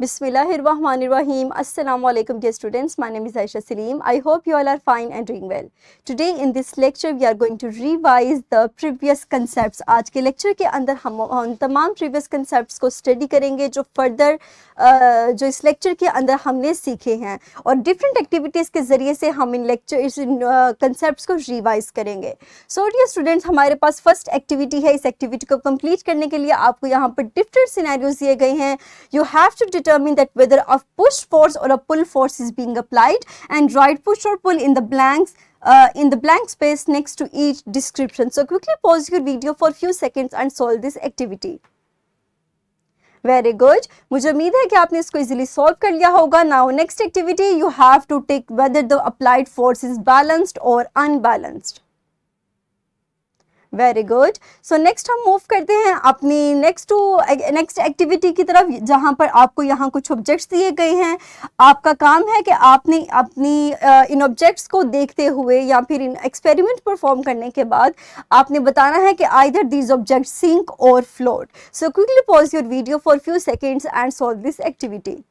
Bismillahirrahmanirrahim. Assalamu alaikum dear students. My name is Aisha Salim. I hope you all are fine and doing well. Today in this lecture we are going to revise the previous concepts. आज के lecture के अंदर हम तमाम previous concepts को study करेंगे जो further जो इस lecture के अंदर हमने सीखे हैं और different activities के ज़रिए से हम इन concepts को revise करेंगे. So dear students, हमारे पास first activity है. इस activity को complete करने के लिए आपको यहाँ पर different scenarios दिए गए हैं. You have to determine that whether a push force or a pull force is being applied and write push or pull in the blanks in the blank space next to each description. So quickly pause your video for few seconds and solve this activity. Very good. मुझे उम्मीद है कि आपने इसको easily solve कर लिया होगा. Now next activity you have to take whether the applied force is balanced or unbalanced. Very good. So next हम मूव करते हैं अपनी नेक्स्ट एक्टिविटी की तरफ, जहां पर आपको यहाँ कुछ ऑब्जेक्ट्स दिए गए हैं. आपका काम है कि आपने अपनी इन ऑब्जेक्ट्स को देखते हुए या फिर इन एक्सपेरिमेंट परफॉर्म करने के बाद आपने बताना है कि आइदर दीज ऑब्जेक्ट्स सिंक और float. So quickly pause your video for few seconds and solve this activity.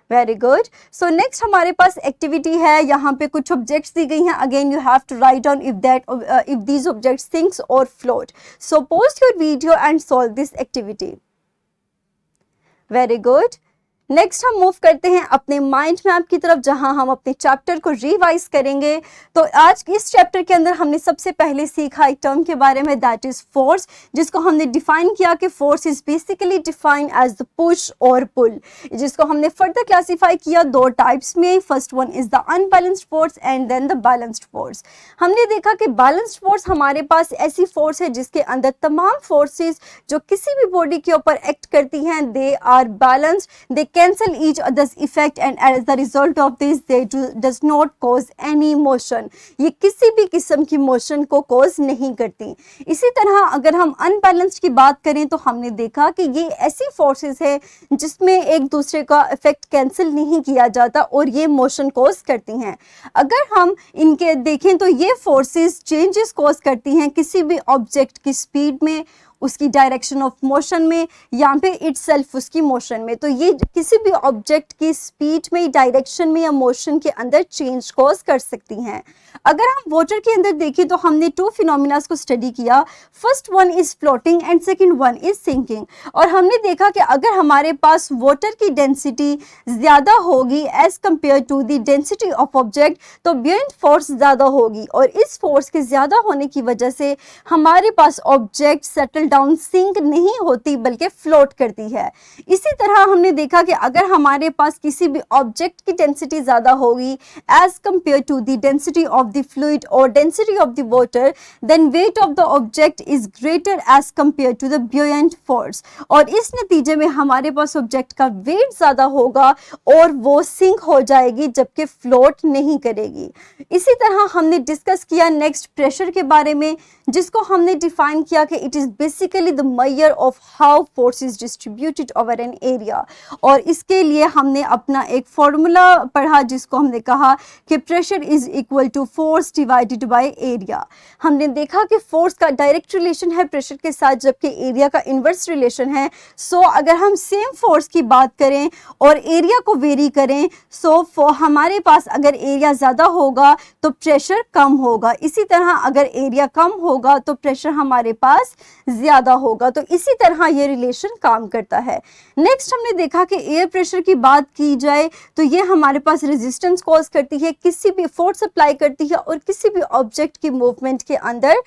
Very good. So next हमारे पास एक्टिविटी है. यहाँ पे कुछ ऑब्जेक्ट्स दी गई हैं. Again you have to write down if these objects sinks or float. So pause your video and solve this activity. Very good. Next हम move करते हैं अपने माइंड मैप की तरफ, जहां हम अपने चैप्टर को रिवाइज करेंगे. तो आज इस चैप्टर के अंदर हमने सबसे पहले सीखा एक टर्म के बारे में, दैट इज फोर्स, जिसको हमने डिफाइन किया कि force is basically define as the push और पुल, जिसको हमने फर्दर क्लासीफाई किया दो टाइप्स में. First one is the unbalanced force and then the balanced force. हमने देखा कि बैलेंस्ड फोर्स हमारे पास ऐसी फोर्स है जिसके अंदर तमाम फोर्सेस जो किसी भी बॉडी के ऊपर एक्ट करती हैं, they are balanced, they cancel each other's effect and as the result of this they does not cause any motion. ये किसी भी किस्म की मोशन को cause नहीं करती. इसी तरह अगर हम अनबैलेंस्ड की बात करें तो हमने देखा कि ये ऐसी फोर्सेस है जिसमें एक दूसरे का इफेक्ट कैंसिल नहीं किया जाता और ये मोशन कॉज करती हैं. अगर हम इनके देखें तो ये फोर्सेस चेंजेस कॉज करती हैं किसी भी ऑब्जेक्ट की स्पीड में, उसकी डायरेक्शन ऑफ मोशन में या फिर इटसेल्फ उसकी मोशन में. तो ये किसी भी ऑब्जेक्ट की स्पीड में, डायरेक्शन में या मोशन के अंदर चेंज कॉज कर सकती हैं. अगर हम वाटर के अंदर देखें तो हमने टू फिनोमिनास को स्टडी किया. First one is floating and second one is sinking. और हमने देखा कि अगर हमारे पास वाटर की डेंसिटी ज़्यादा होगी as compare to the density of object, तो ब्यूएंट फोर्स ज़्यादा होगी और इस फोर्स के ज़्यादा होने की वजह से हमारे पास ऑब्जेक्ट सेटल डाउन सिंक नहीं होती बल्कि फ्लोट करती है. इसी तरह हमने देखा कि अगर हमारे पास किसी भी ऑब्जेक्ट की डेंसिटी ज़्यादा होगी as compare to the density of the fluid or density of the water, then weight of the object is greater as compared to the buoyant force. और इस नतीजे में हमारे पास ऑब्जेक्ट का वेट ज़्यादा होगा और वो सिंक हो जाएगी जबकि फ्लोट नहीं करेगी. इसी तरह हमने डिस्कस किया नेक्स्ट प्रेशर के बारे में, जिसको हमने डिफाइन किया कि it is basically the measure of how force is distributed over an area. और इसके लिए हमने अपना एक फॉर्मूला पढ़ा जिसको हमने कहा कि pressure is equal to force divided by area. हमने देखा कि फोर्स का डायरेक्ट रिलेशन है प्रेशर के साथ जबकि एरिया का इन्वर्स रिलेशन है. सो अगर हम सेम फोर्स की बात करें और एरिया को वेरी करें, सो हमारे पास अगर एरिया ज़्यादा होगा तो प्रेशर कम होगा. इसी तरह अगर एरिया कम होगा तो प्रेशर हमारे पास ज़्यादा होगा. तो इसी तरह ये रिलेशन काम करता है. नेक्स्ट हमने देखा कि एयर प्रेशर की बात की जाए तो ये हमारे पास रेजिस्टेंस कॉज करती है, किसी भी फोर्स अप्लाई करती है और किसी भी ऑब्जेक्ट की मूवमेंट के अंदर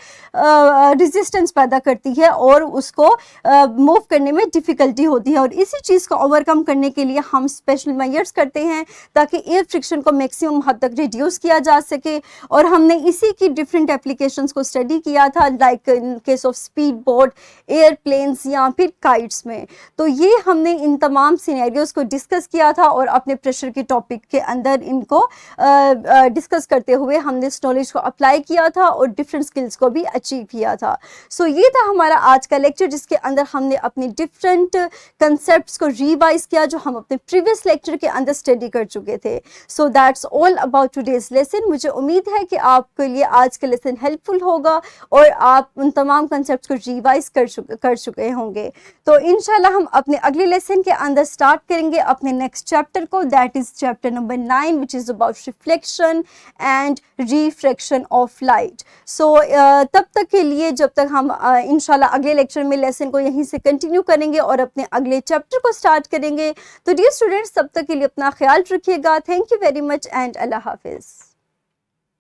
रेजिस्टेंस पैदा करती है और उसको मूव करने में डिफ़िकल्टी होती है. और इसी चीज़ को ओवरकम करने के लिए हम स्पेशल मेजर्स करते हैं ताकि एयर फ्रिक्शन को मैक्सिमम हद तक रिड्यूस किया जा सके. और हमने इसी की डिफरेंट एप्लीकेशंस को स्टडी किया था, like in case of speed boat, airplanes या फिर काइट्स में. तो ये हमने इन तमाम सिनेरियोज को डिस्कस किया था और अपने प्रेशर के टॉपिक के अंदर इनको डिस्कस करते हुए हमने इस नॉलेज को अप्लाई किया था और डिफरेंट स्किल्स को भी अचीव किया था. सो ये था हमारा आज का लेक्चर जिसके अंदर हमने अपनी डिफरेंट कंसेप्ट्स को रिवाइज किया जो हम अपने प्रीवियस लेक्चर के अंदर स्टडी कर चुके थे. So that's all about today's lesson. मुझे उम्मीद है कि आपके लिए आज का लेसन हेल्पफुल होगा और आप उन तमाम कंसेप्ट्स को रिवाइज रिवाइज कर चुके होंगे। तो इंशाल्लाह हम अपने अगले लेसन के अंदर स्टार्ट करेंगे अपने नेक्स्ट चैप्टर को, that is chapter number 9 which is about reflection and refraction of light. So तब तक के लिए, जब तक हम इंशाल्लाह अगले लेक्चर में लेसन को यहीं से कंटिन्यू करेंगे और अपने अगले चैप्टर को स्टार्ट करेंगे। तो डियर स्टूडेंट्स, तब तक के लिए अपना ख्याल रखिएगा। Thank you very much and अल्लाह हाफिज़।